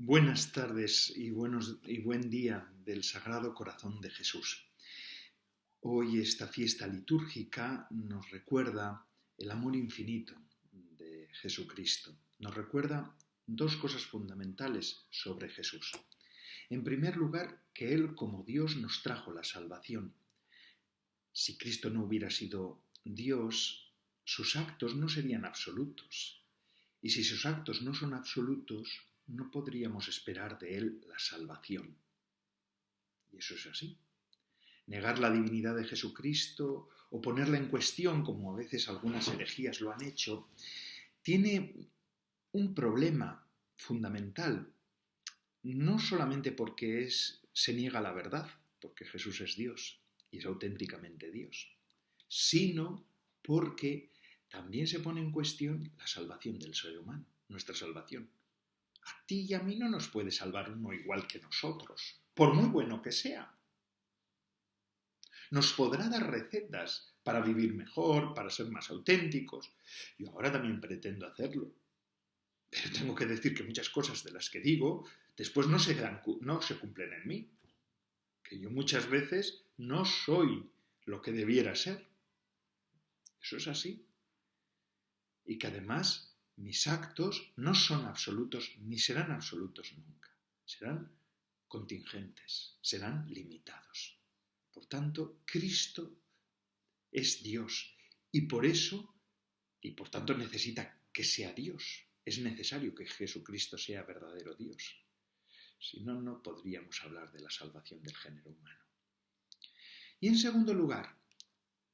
Buenas tardes y buen día del Sagrado Corazón de Jesús. Hoy esta fiesta litúrgica nos recuerda el amor infinito de Jesucristo. Nos recuerda dos cosas fundamentales sobre Jesús. En primer lugar, que Él como Dios nos trajo la salvación. Si Cristo no hubiera sido Dios, sus actos no serían absolutos. Y si sus actos no son absolutos, no podríamos esperar de Él la salvación. Y eso es así. Negar la divinidad de Jesucristo o ponerla en cuestión, como a veces algunas herejías lo han hecho, tiene un problema fundamental, no solamente porque se niega la verdad, porque Jesús es Dios y es auténticamente Dios, sino porque también se pone en cuestión la salvación del ser humano, nuestra salvación. A ti y a mí no nos puede salvar uno igual que nosotros, por muy bueno que sea. Nos podrá dar recetas para vivir mejor, para ser más auténticos. Yo ahora también pretendo hacerlo. Pero tengo que decir que muchas cosas de las que digo después no se cumplen en mí. Que yo muchas veces no soy lo que debiera ser. Eso es así. Y que además mis actos no son absolutos ni serán absolutos nunca. Serán contingentes, serán limitados. Por tanto, Cristo es Dios y por tanto necesita que sea Dios. Es necesario que Jesucristo sea verdadero Dios. Si no, no podríamos hablar de la salvación del género humano. Y en segundo lugar,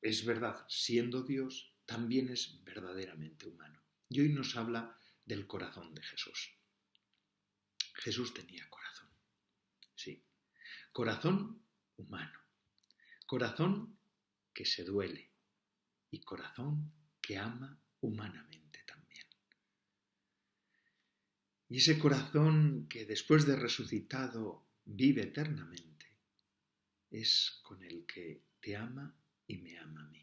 es verdad, siendo Dios, también es verdaderamente humano. Y hoy nos habla del corazón de Jesús. Jesús tenía corazón, sí. Corazón humano. Corazón que se duele y corazón que ama humanamente también. Y ese corazón que después de resucitado vive eternamente es con el que te ama y me ama a mí.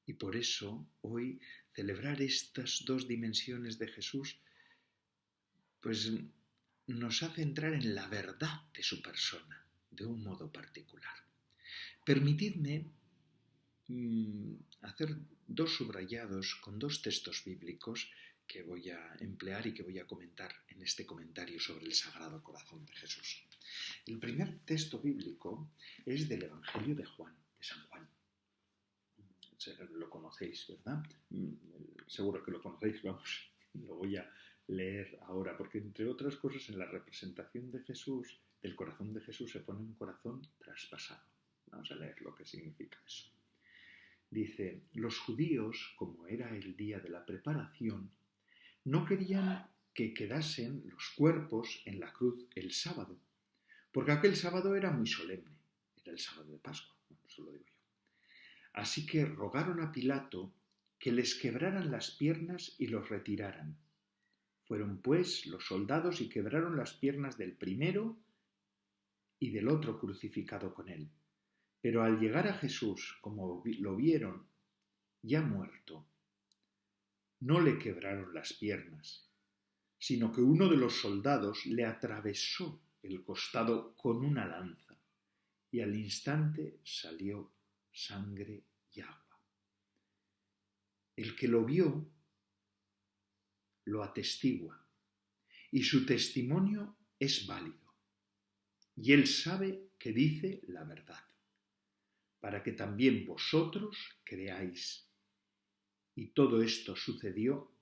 Y por eso hoy celebrar estas dos dimensiones de Jesús pues nos hace entrar en la verdad de su persona de un modo particular. Permitidme hacer dos subrayados con dos textos bíblicos que voy a emplear y que voy a comentar en este comentario sobre el Sagrado Corazón de Jesús. El primer texto bíblico es del Evangelio de Juan, de San Juan. Lo conocéis, ¿verdad? Seguro que lo conocéis, vamos, lo voy a leer ahora, porque entre otras cosas en la representación de Jesús, del corazón de Jesús se pone un corazón traspasado. Vamos a leer lo que significa eso. Dice, los judíos, como era el día de la preparación, no querían que quedasen los cuerpos en la cruz el sábado, porque aquel sábado era muy solemne, era el sábado de Pascua, bueno, eso lo digo yo. Así que rogaron a Pilato que les quebraran las piernas y los retiraran. Fueron pues los soldados y quebraron las piernas del primero y del otro crucificado con él. Pero al llegar a Jesús, como lo vieron ya muerto, no le quebraron las piernas, sino que uno de los soldados le atravesó el costado con una lanza, y al instante salió sangre y agua. El que lo vio lo atestigua, y su testimonio es válido, y él sabe que dice la verdad, para que también vosotros creáis. Y todo esto sucedió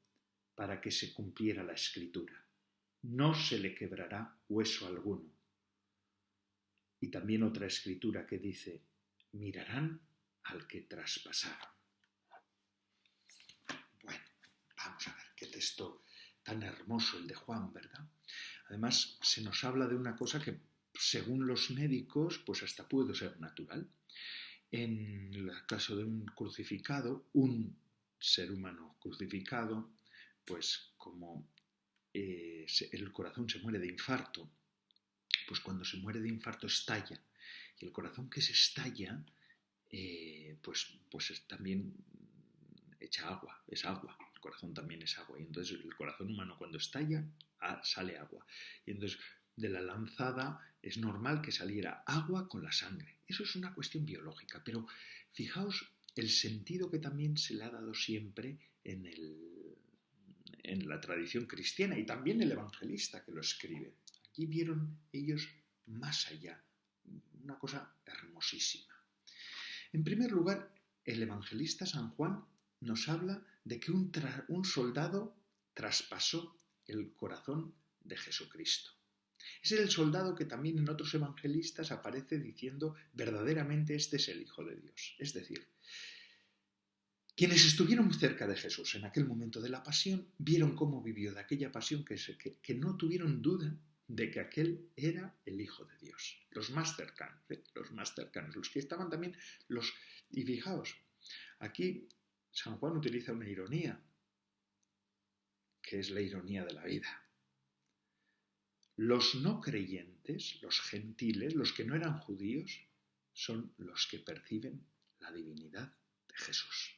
para que se cumpliera la Escritura. No se le quebrará hueso alguno. Y también otra Escritura que dice, mirarán al que traspasaron. Bueno, vamos a ver qué texto tan hermoso el de Juan, ¿verdad? Además, se nos habla de una cosa que, según los médicos, pues hasta puede ser natural. En el caso de un crucificado, un ser humano crucificado, pues como el corazón se muere de infarto, pues cuando se muere de infarto estalla, y el corazón que se estalla, pues también echa agua, es agua, el corazón también es agua, y entonces el corazón humano cuando estalla sale agua. Y entonces de la lanzada es normal que saliera agua con la sangre. Eso es una cuestión biológica, pero fijaos el sentido que también se le ha dado siempre en la tradición cristiana y también el evangelista que lo escribe. Aquí vieron ellos más allá, una cosa hermosísima. En primer lugar, el evangelista San Juan nos habla de que un soldado traspasó el corazón de Jesucristo. Es el soldado que también en otros evangelistas aparece diciendo verdaderamente este es el Hijo de Dios. Es decir, quienes estuvieron cerca de Jesús en aquel momento de la pasión vieron cómo vivió de aquella pasión que no tuvieron duda de que aquel era el Hijo de Dios. Los más cercanos, los que estaban también Y fijaos, aquí San Juan utiliza una ironía, que es la ironía de la vida. Los no creyentes, los gentiles, los que no eran judíos, son los que perciben la divinidad de Jesús.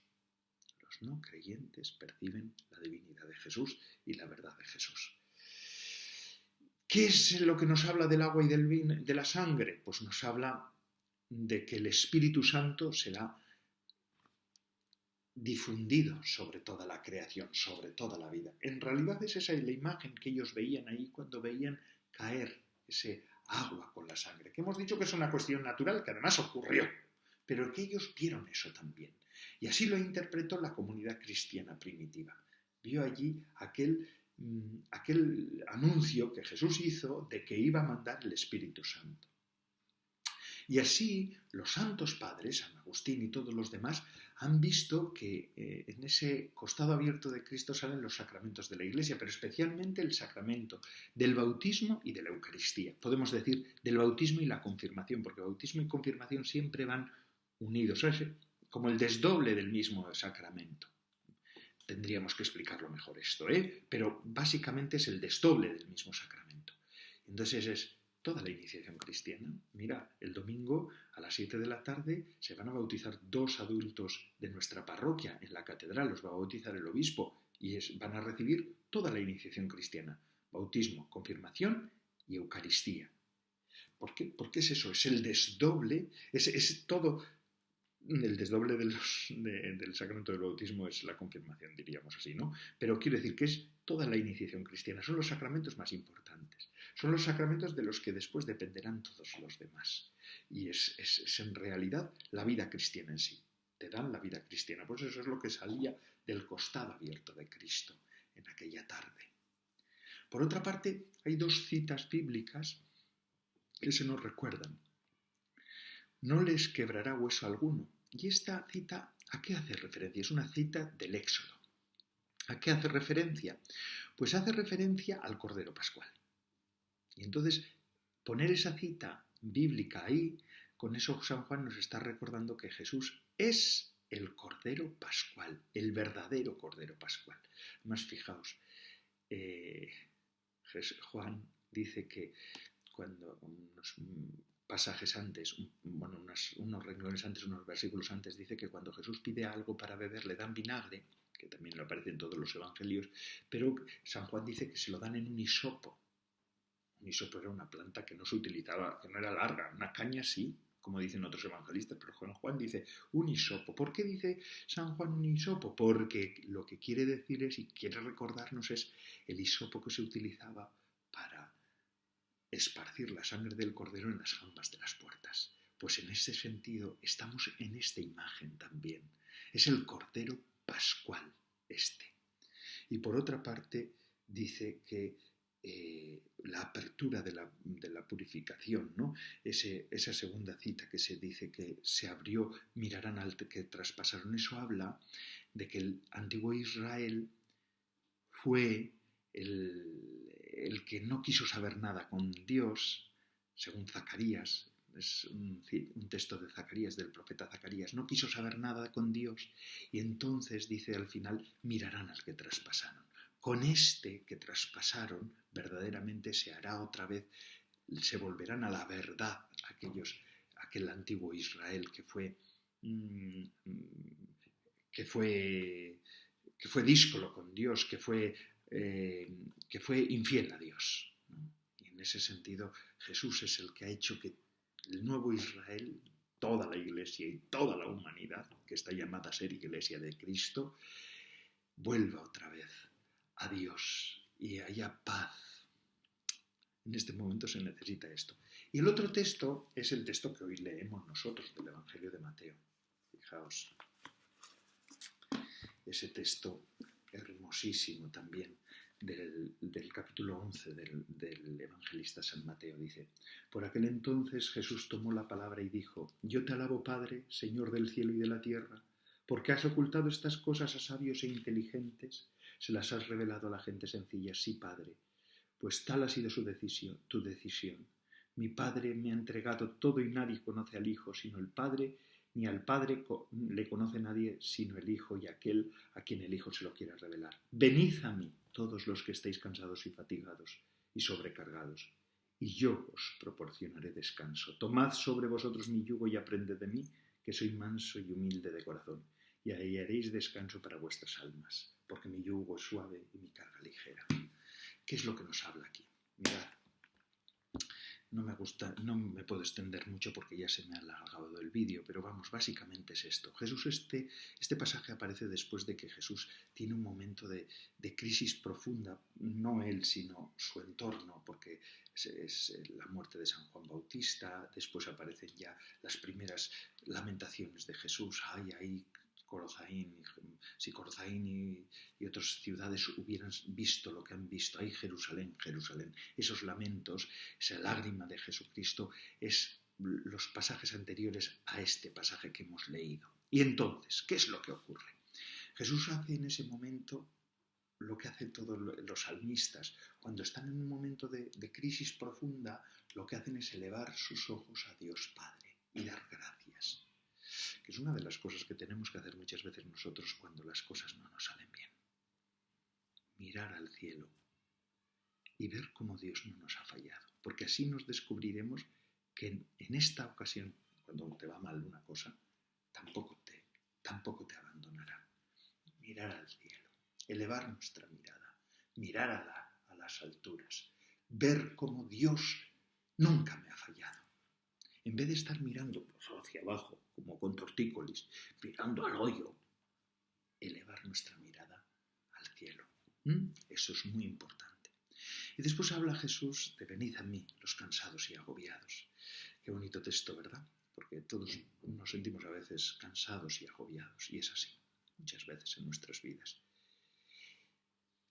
Los no creyentes perciben la divinidad de Jesús y la verdad de Jesús. ¿Qué es lo que nos habla del agua y del vino, de la sangre? Pues nos habla de que el Espíritu Santo será difundido sobre toda la creación, sobre toda la vida. En realidad es esa la imagen que ellos veían ahí cuando veían caer ese agua con la sangre, que hemos dicho que es una cuestión natural, que además ocurrió, pero que ellos vieron eso también. Y así lo interpretó la comunidad cristiana primitiva. Vio allí aquel anuncio que Jesús hizo de que iba a mandar el Espíritu Santo. Y así los santos padres, San Agustín y todos los demás, han visto que en ese costado abierto de Cristo salen los sacramentos de la Iglesia, pero especialmente el sacramento del bautismo y de la Eucaristía. Podemos decir del bautismo y la confirmación, porque bautismo y confirmación siempre van unidos, es como el desdoble del mismo sacramento. Tendríamos que explicarlo mejor esto, pero básicamente es el desdoble del mismo sacramento. Entonces es toda la iniciación cristiana. Mira, el domingo a las 7 de la tarde se van a bautizar 2 adultos de nuestra parroquia en la catedral, los va a bautizar el obispo y van a recibir toda la iniciación cristiana. Bautismo, confirmación y Eucaristía. ¿Por qué? Porque es eso, es el desdoble, es todo. El desdoble del sacramento del bautismo es la confirmación, diríamos así, ¿no? Pero quiero decir que es toda la iniciación cristiana, son los sacramentos más importantes, son los sacramentos de los que después dependerán todos los demás. Y es en realidad la vida cristiana en sí, te dan la vida cristiana, pues eso es lo que salía del costado abierto de Cristo en aquella tarde. Por otra parte, hay 2 citas bíblicas que se nos recuerdan. No les quebrará hueso alguno. Y esta cita, ¿a qué hace referencia? Es una cita del Éxodo. ¿A qué hace referencia? Pues hace referencia al Cordero Pascual. Y entonces, poner esa cita bíblica ahí, con eso San Juan nos está recordando que Jesús es el Cordero Pascual, el verdadero Cordero Pascual. Además, fijaos, Juan dice que cuando unos pasajes antes, unos renglones antes, unos versículos antes, dice que cuando Jesús pide algo para beber le dan vinagre, que también lo aparece en todos los evangelios, pero San Juan dice que se lo dan en un hisopo. Un hisopo era una planta que no se utilizaba, que no era larga, una caña sí, como dicen otros evangelistas, pero Juan dice un hisopo. ¿Por qué dice San Juan un hisopo? Porque lo que quiere decir es, y quiere recordarnos, es el hisopo que se utilizaba para esparcir la sangre del cordero en las jambas de las puertas. Pues en ese sentido estamos en esta imagen también. Es el Cordero Pascual este. Y por otra parte dice que la apertura de la purificación, ¿no? Esa segunda cita que se dice que se abrió, mirarán al que traspasaron, eso habla de que el antiguo Israel fue el que no quiso saber nada con Dios, según Zacarías, es un texto de Zacarías, del profeta Zacarías, no quiso saber nada con Dios y entonces dice al final, mirarán al que traspasaron. Con este que traspasaron, verdaderamente se hará otra vez, se volverán a la verdad aquel antiguo Israel que fue díscolo con Dios, que fue que fue infiel a Dios, ¿no? Y en ese sentido Jesús es el que ha hecho que el nuevo Israel, toda la Iglesia y toda la humanidad, que está llamada a ser Iglesia de Cristo, vuelva otra vez a Dios y haya paz. En este momento se necesita esto. Y el otro texto es el texto que hoy leemos nosotros del Evangelio de Mateo. Fijaos, ese texto hermosísimo también del capítulo 11 del evangelista San Mateo. Dice: por aquel entonces Jesús tomó la palabra y dijo: yo te alabo, Padre, Señor del cielo y de la tierra, porque has ocultado estas cosas a sabios e inteligentes, se las has revelado a la gente sencilla. Sí, Padre, pues tal ha sido tu decisión. Mi Padre me ha entregado todo y nadie conoce al Hijo sino el Padre, ni al Padre le conoce nadie sino el Hijo y aquel a quien el Hijo se lo quiera revelar. Venid a mí, todos los que estáis cansados y fatigados y sobrecargados, y yo os proporcionaré descanso. Tomad sobre vosotros mi yugo y aprended de mí, que soy manso y humilde de corazón, y hallaréis descanso para vuestras almas, porque mi yugo es suave y mi carga ligera. ¿Qué es lo que nos habla aquí? Mirad, no me puedo extender mucho porque ya se me ha alargado el vídeo, pero vamos, básicamente es esto. Jesús, este pasaje aparece después de que Jesús tiene un momento de crisis profunda, no él, sino su entorno, porque es la muerte de San Juan Bautista, después aparecen ya las primeras lamentaciones de Jesús. Ay, si Corozaín y otras ciudades hubieran visto lo que han visto. ¡Ay, Jerusalén, Jerusalén! Esos lamentos, esa lágrima de Jesucristo, es los pasajes anteriores a este pasaje que hemos leído. Y entonces, ¿qué es lo que ocurre? Jesús hace en ese momento lo que hacen todos los salmistas. Cuando están en un momento de crisis profunda, lo que hacen es elevar sus ojos a Dios Padre y dar gracias. Que es una de las cosas que tenemos que hacer muchas veces nosotros cuando las cosas no nos salen bien. Mirar al cielo y ver cómo Dios no nos ha fallado, porque así nos descubriremos que en esta ocasión, cuando te va mal una cosa, tampoco te abandonará. Mirar al cielo, elevar nuestra mirada, mirar a las alturas, ver cómo Dios nunca me ha fallado. En vez de estar mirando hacia abajo, como con tortícolis, mirando al hoyo, elevar nuestra mirada al cielo. Eso es muy importante. Y después habla Jesús de venid a mí, los cansados y agobiados. Qué bonito texto, ¿verdad? Porque todos nos sentimos a veces cansados y agobiados, y es así, muchas veces en nuestras vidas.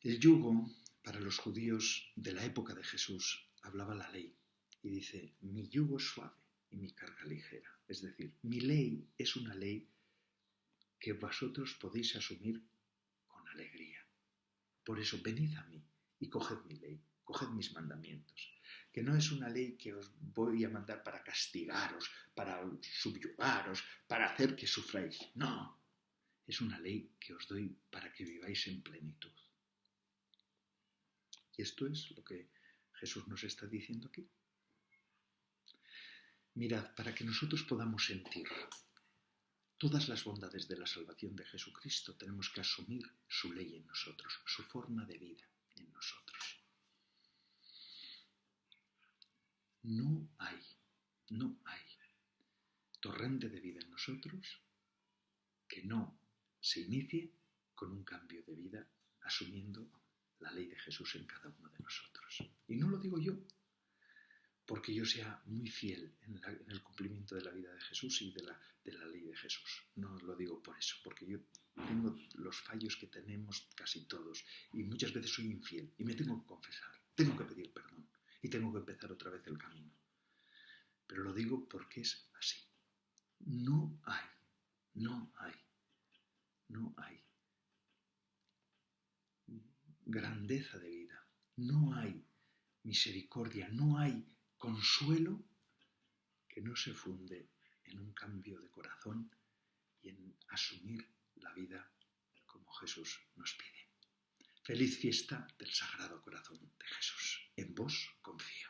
El yugo, para los judíos de la época de Jesús, hablaba la ley, y dice: mi yugo es suave y mi carga ligera. Es decir, mi ley es una ley que vosotros podéis asumir con alegría. Por eso, venid a mí y coged mi ley, coged mis mandamientos, que no es una ley que os voy a mandar para castigaros, para subyugaros, para hacer que sufráis. No, es una ley que os doy para que viváis en plenitud. Y esto es lo que Jesús nos está diciendo aquí. Mirad, para que nosotros podamos sentir todas las bondades de la salvación de Jesucristo, tenemos que asumir su ley en nosotros, su forma de vida en nosotros. No hay torrente de vida en nosotros que no se inicie con un cambio de vida asumiendo la ley de Jesús en cada uno de nosotros. Y no lo digo yo porque yo sea muy fiel en el cumplimiento de la vida de Jesús y de la ley de Jesús. No lo digo por eso, porque yo tengo los fallos que tenemos casi todos y muchas veces soy infiel y me tengo que confesar, tengo que pedir perdón y tengo que empezar otra vez el camino. Pero lo digo porque es así. No hay grandeza de vida, no hay misericordia, no hay consuelo que no se funde en un cambio de corazón y en asumir la vida como Jesús nos pide. Feliz fiesta del Sagrado Corazón de Jesús. En vos confío.